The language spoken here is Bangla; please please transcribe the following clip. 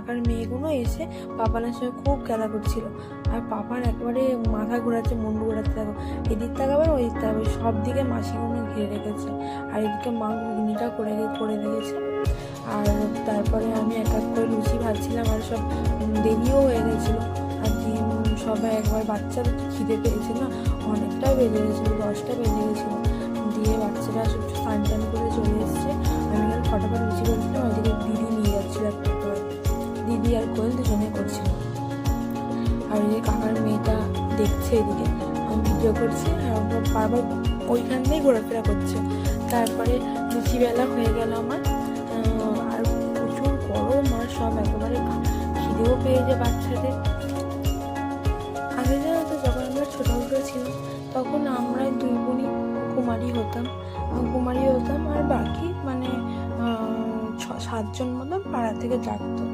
কাকার মেয়েগুলো এসে পাপানের সঙ্গে খুব খেলা করছিল। আর পাপার একবারে মাথা ঘোরাচ্ছে, মুন্ডু ঘোরাতে থাকো, এদিক তাকাবে ওই দিক তাকাবে, সব দিকে মাসিগুলো ঘিরে রেখেছে। আর এদিকে মা ঘুগনিটা করে রেখেছে। আর তারপরে আমি এক এক করে লুচি ভাজছিলাম, আর সব দেরিও হয়ে গেছিলো। আর ডিম সবাই একবার, বাচ্চাদের খিদে পেয়েছে না, অনেকটা বেজে গেছিলো, 10টা বেজে গেছিলো। দিয়ে বাচ্চারা সব স্নান টান করে চলে এসছে। আমি আর ফটাফট লুচি করছিলাম, ওইদিকে দিদি নিয়ে যাচ্ছিলো একটা করে, দিদি আর কোয়েল দুজনে করছিল। আর ওই যে কাকার মেয়েটা দেখছে এদিকে আমি ভিডিও করছি, আর বারবার ওইখান দিয়েই ঘোরাফেরা করছে। তারপরে লুচিবেলা হয়ে গেল আমার। আর প্রচুর গরম, আর সব একেবারে খিদেও পেয়েছে বাচ্চাদের। আগে জানো তো, যখন আমরা ছোটো ছিলাম তখন আমরা 2 বোনই কুমারী হতাম, আর বাকি মানে 6-7 জন মতন পাড়া থেকে ডাকতো।